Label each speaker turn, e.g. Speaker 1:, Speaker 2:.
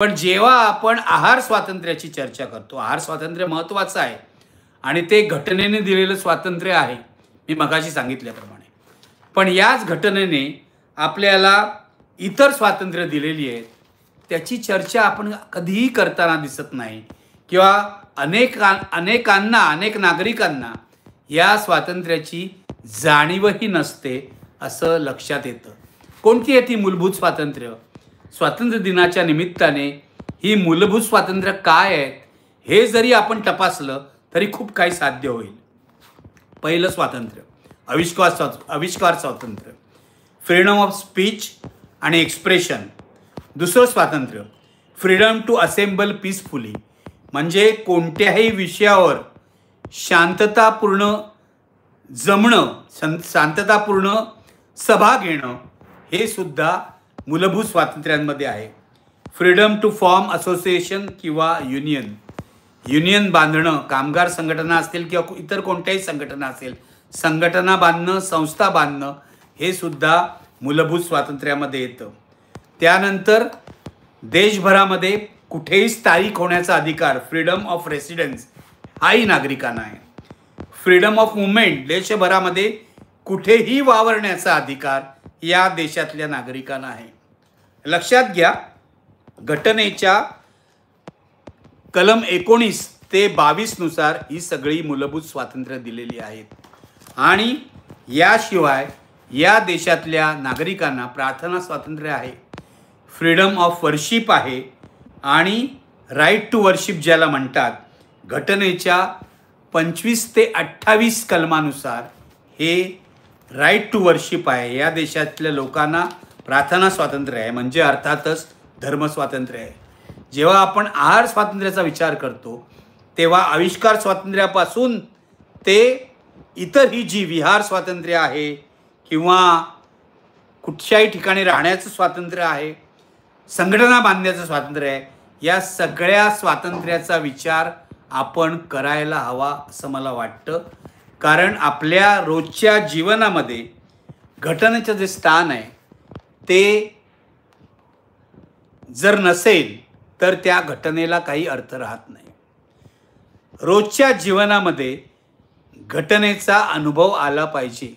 Speaker 1: पण जेव्हा आपण आहार स्वातंत्र्याची चर्चा करतो, आहार स्वातंत्र्य महत्त्वाचं आहे आणि ते घटनेने दिलेलं स्वातंत्र्य आहे, मी मगाशी सांगितल्याप्रमाणे. पण याच घटनेने आपल्याला इतर स्वातंत्र्य दिलेली आहेत, त्याची चर्चा आपण कधीही करताना दिसत नाही किंवा अनेक नागरिकांना या स्वातंत्र्याची जाणीवही नसते, असं लक्षात येतं. कोणती आहे ती मूलभूत स्वातंत्र्य? स्वातंत्र्य दिनाच्या निमित्ताने ही मूलभूत स्वातंत्र्य काय आहेत हे जरी आपण तपासलं तरी खूप काही साध्य होईल. पहिलं स्वातंत्र्य आविष्कार स्वातंत्र्य, फ्रीडम ऑफ स्पीच आणि एक्सप्रेशन. दुसरं स्वातंत्र्य फ्रीडम टू असेंबल पीसफुली, म्हणजे कोणत्याही विषयावर शांततापूर्ण जमणं, शांततापूर्ण सभा घेणं, हे सुद्धा मूलभूत स्वातंत्र्यांमध्ये आहे. फ्रीडम टू फॉर्म असोसिएशन किंवा युनियन बांधणं, कामगार संघटना असतील किंवा इतर कोणत्याही संघटना असेल, संघटना बांधणं, संस्था बांधणं, हे सुद्धा मूलभूत स्वातंत्र्यामध्ये येतं. त्यानंतर देशभरामध्ये कुठेही स्थायिक होण्याचा अधिकार, फ्रीडम ऑफ रेसिडेन्स, हाही नागरिकांना आहे. फ्रीडम ऑफ मुवमेंट, देशभरामध्ये कुठेही वावरण्याचा अधिकार या देशातल्या नागरिकांना आहे. लक्षात घ्या, घटनेच्या कलम 19 ते 22 नुसार ही सगळी मूलभूत स्वातंत्र्य दिलेली आहेत. आणि याशिवाय या देशातल्या नागरिकांना प्रार्थना स्वातंत्र्य आहे, फ्रीडम ऑफ वर्शिप आहे आणि राईट टू वर्शिप ज्याला म्हणतात, घटनेच्या 25 ते 28 कलमानुसार हे राईट टू वर्शिप आहे. या देशातल्या लोकांना प्रार्थना स्वातंत्र्य आहे, म्हणजे अर्थातच धर्म स्वातंत्र्य आहे. जेव्हा आपण आहार स्वातंत्र्याचा विचार करतो तेव्हा आविष्कार स्वातंत्र्यापासून ते इतर ही जी विहार स्वातंत्र्य आहे किंवा कुठच्याही ठिकाणी राहण्याचं स्वातंत्र्य आहे, संघटना बांधण्याचं स्वातंत्र्य आहे, या सगळ्या स्वातंत्र्याचा विचार आपण करायला हवा असं मला वाटतं. कारण आपल्या रोजच्या जीवनामध्ये घटनेचं जे स्थान आहे ते जर नसेल तर त्या घटनेला काही अर्थ राहत नाही. रोजच्या जीवनामध्ये घटनेचा अनुभव आला पाहिजे.